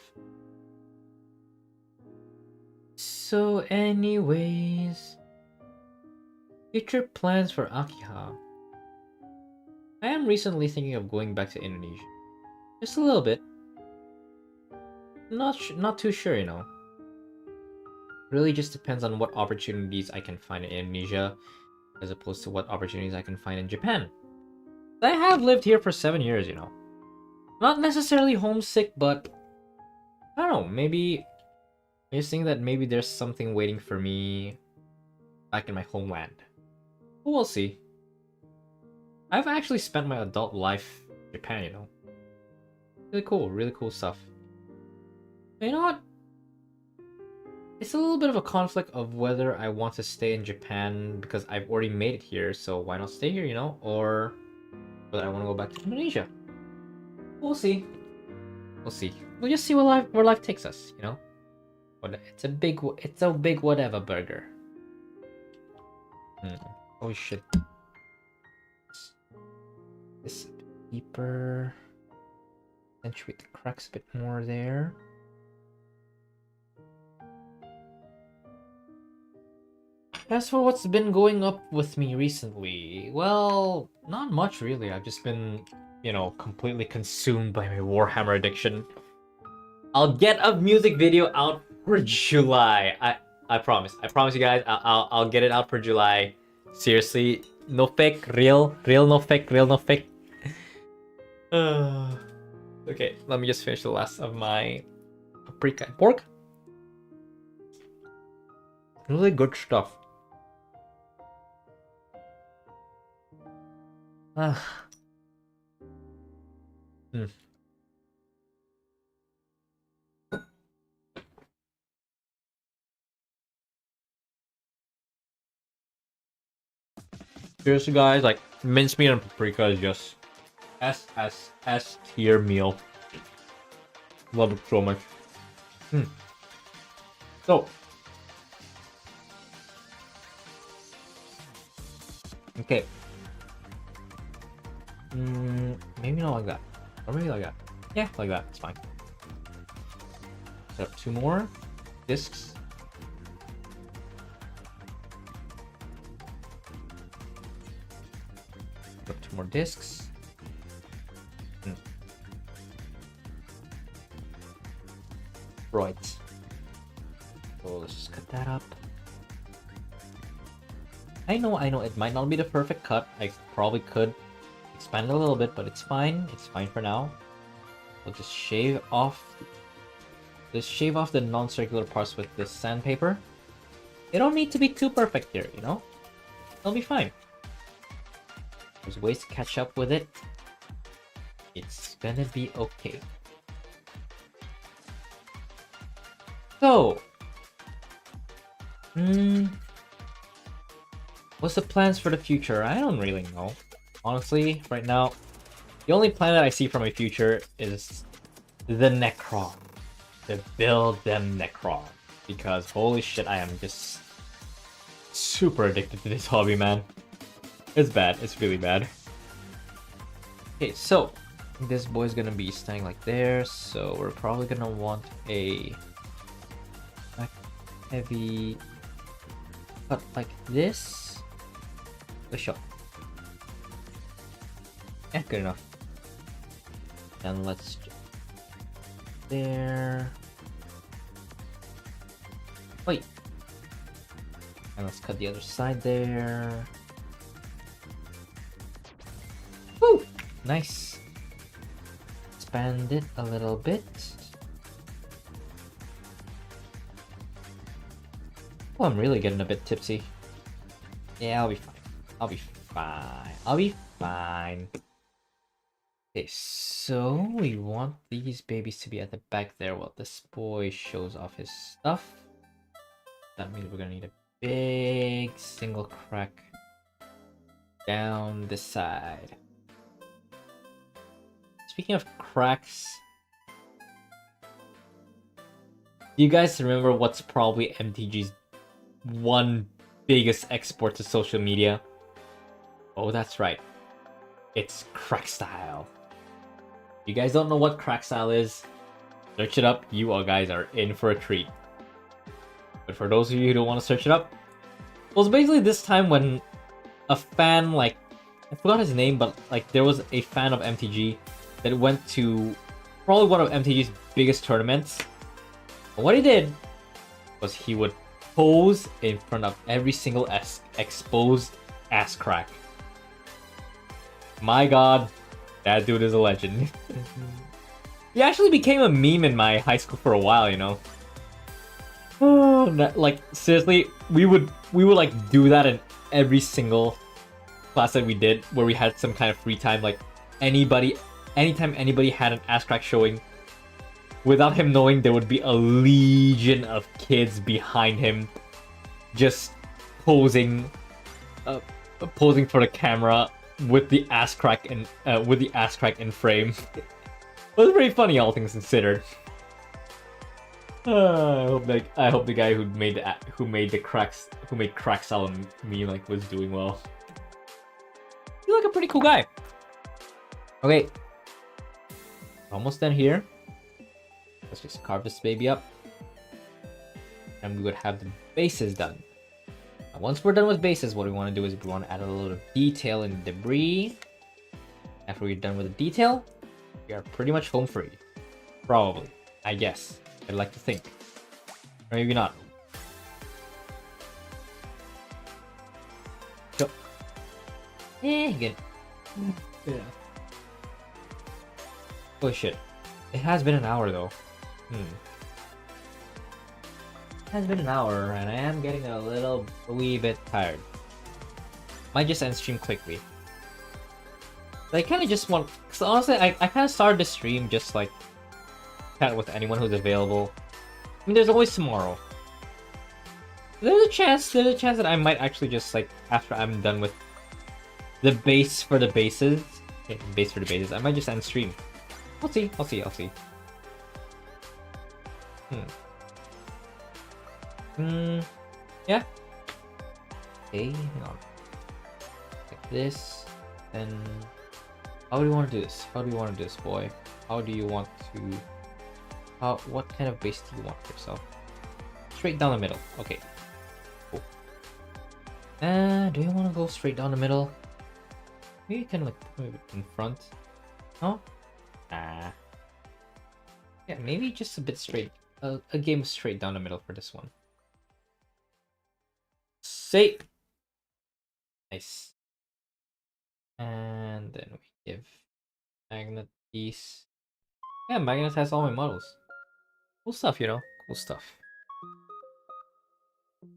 So anyways, future plans for Akiha. I am recently thinking of going back to Indonesia. Just a little bit. Not too sure, you know. Really just depends on what opportunities I can find in Indonesia as opposed to what opportunities I can find in Japan. I have lived here for 7 years, you know. Not necessarily homesick, but I don't know, maybe I just think that maybe there's something waiting for me back in my homeland. But we'll see. I've actually spent my adult life in Japan, you know. Really cool stuff. You know what? It's a little bit of a conflict of whether I want to stay in Japan because I've already made it here, so why not stay here, you know? Or whether I want to go back to Indonesia. We'll see. We'll see. We'll just see where life takes us, you know? It's a big whatever burger. Oh shit. This a bit deeper. Accentuate the cracks a bit more there. As for what's been going up with me recently, well, not much really. I've just been, you know, completely consumed by my Warhammer addiction. I'll get a music video out for July. I promise. I promise you guys. I'll get it out for July. Seriously, no fake, real, no fake, real, no fake. Okay, let me just finish the last of my paprika and pork. Really good stuff. Seriously, guys, like mincemeat and paprika is just S tier meal. Love it so much. So, okay. Maybe not like that, or maybe like that. Yeah, like that. It's fine. Set up 2 more discs. bunch more discs. Right. So let's just cut that up. I know, it might not be the perfect cut. I probably could expand it a little bit, but it's fine. It's fine for now. We'll just shave off the non-circular parts with this sandpaper. It don't need to be too perfect here, you know? It'll be fine. There's ways to catch up with it. It's gonna be okay. So, what's the plans for the future? I don't really know. Honestly, right now, the only plan that I see for my future is the Necron. To build them Necron. Because holy shit, I am just super addicted to this hobby, man. It's bad. It's really bad. Okay, so this boy's gonna be standing like there, so we're probably gonna want a heavy cut like this. Let's show. Yeah, good enough. And let's just there. Wait. And let's cut the other side there. Woo! Nice. Expand it a little bit. Oh, I'm really getting a bit tipsy. Yeah, I'll be fine. I'll be fine. I'll be fine. Okay, so we want these babies to be at the back there while this boy shows off his stuff. That means we're gonna need a big single crack down the side. Speaking of cracks, do you guys remember what's probably MTG's one biggest export to social media? Oh, that's right. It's crack style. If you guys don't know what crack style is, search it up. You all guys are in for a treat. But for those of you who don't want to search it up, it was basically this time when a fan, like, I forgot his name, but like there was a fan of MTG that went to probably one of MTG's biggest tournaments. And what he did was he would pose in front of every single exposed ass crack. My god, that dude is a legend. He actually became a meme in my high school for a while, you know. Oh, like seriously, we would like do that in every single class that we did, where we had some kind of free time. Like anytime anybody had an ass crack showing, without him knowing, there would be a legion of kids behind him, just posing for the camera with the ass crack in frame. It was pretty funny, all things considered. I hope the guy who made crack style meme like was doing well. He's like a pretty cool guy. Okay, almost done here. Let's just carve this baby up, and we would have the bases done. Now, once we're done with bases, what we want to do is we want to add a little detail in the debris. After we're done with the detail, we are pretty much home free. Probably, I guess. I'd like to think, or maybe not. Go. Good. Yeah. Oh shit! It has been an hour though. It has been an hour, and I am getting a wee bit tired. Might just end stream quickly. I kind of just want, cause honestly, I kind of started the stream just like chat with anyone who's available. I mean, there's always tomorrow. There's a chance that I might actually just like, after I'm done with the base for the bases, I might just end stream. I'll see. Yeah. Okay, hang on. Like this, then how do you want to do this? Boy? How do you want to? What kind of base do you want for yourself? Straight down the middle. Okay. Cool. Do you want to go straight down the middle? Maybe kind of like move it in front. No? Ah. Yeah, maybe just a bit straight. A game straight down the middle for this one. Say. Nice. And then we give Magnet piece. Yeah, Magnet has all my models. Cool stuff, you know? Cool stuff.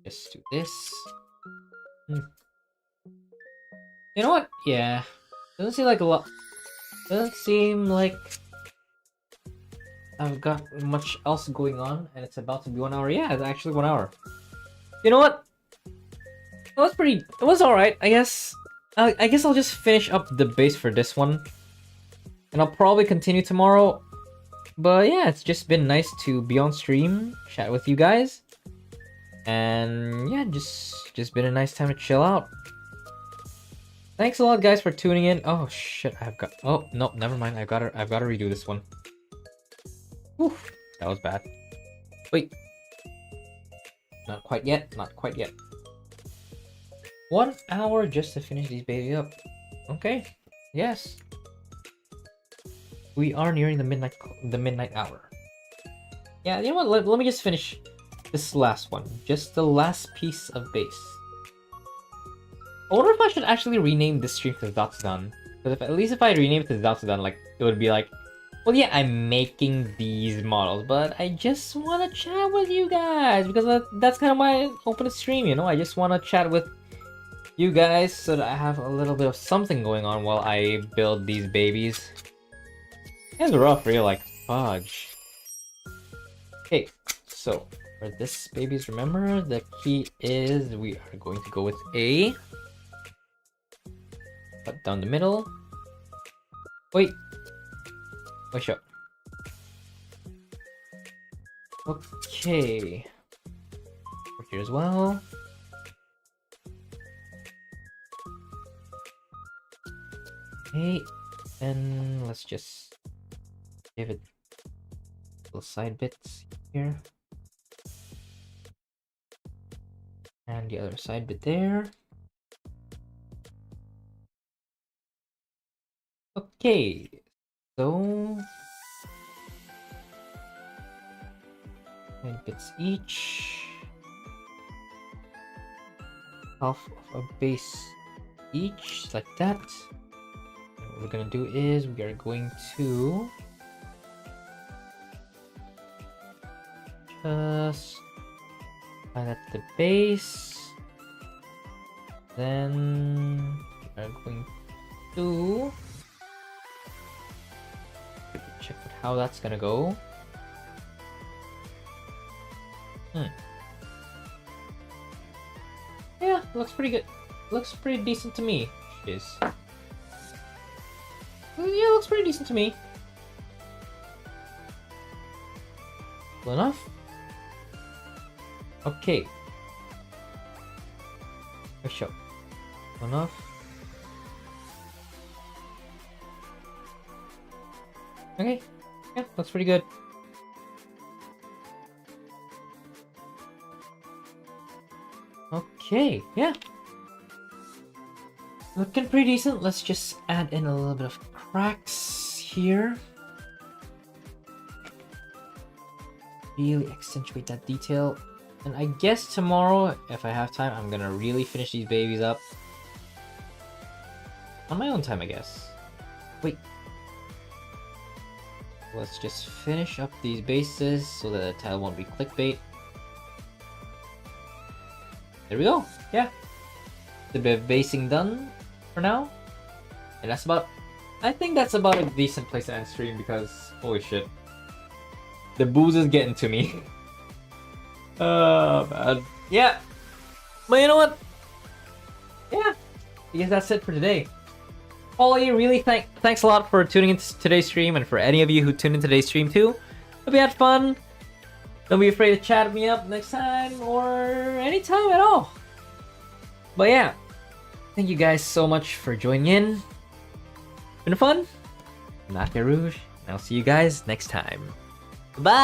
Just do this. You know what? Yeah. Doesn't seem like a lot. Doesn't seem like I've got much else going on, and it's about to be 1 hour. Yeah, it's actually 1 hour. You know what? It was pretty. It was all right, I guess. I guess I'll just finish up the base for this one, and I'll probably continue tomorrow. But yeah, it's just been nice to be on stream, chat with you guys, and yeah, just been a nice time to chill out. Thanks a lot, guys, for tuning in. Oh shit, I've got. Oh no, never mind. I've got to redo this one. Whew, that was bad. Wait, not quite yet. Not quite yet. 1 hour just to finish these babies up. Okay. Yes. We are nearing the midnight hour. Yeah, you know what? Let me just finish this last one. Just the last piece of base. I wonder if I should actually rename this stream to Zatsudan. Because at least if I rename it to Zatsudan, like, it would be like, well, yeah, I'm making these models, but I just want to chat with you guys. Because that's kind of my open stream, you know? I just want to chat with you guys so that I have a little bit of something going on while I build these babies. It's rough, really, like fudge. Okay, so for this babies, remember the key is we are going to go with A. Cut down the middle. Wait. Wait up. Okay. Over here as well. Okay, and let's just give it little side bits here. And the other side bit there. Okay, so 9 bits each. Half of a base each, like that. What we're gonna do is we are going to just add at the base. Then we are going to check out how that's gonna go. Yeah, looks pretty good. Looks pretty decent to me. Jeez. Yeah, looks pretty decent to me. Cool enough. Okay. Sure. Cool enough. Okay. Yeah, looks pretty good. Okay, yeah. Looking pretty decent. Let's just add in a little bit of cracks here. Really accentuate that detail. And I guess tomorrow, if I have time, I'm gonna really finish these babies up. On my own time, I guess. Wait. Let's just finish up these bases so that the title won't be clickbait. There we go. Yeah. The bit of basing done for now. And that's about... I think that's about a decent place to end stream because... Holy shit. The booze is getting to me. Oh, bad. Yeah. But you know what? Yeah. I guess that's it for today. Polly, really thanks a lot for tuning into today's stream, and for any of you who tuned in today's stream too. Hope you had fun. Don't be afraid to chat me up next time or anytime at all. But yeah, thank you guys so much for joining in. Been fun. I'm Akiha Rouge, and I'll see you guys next time. Bye!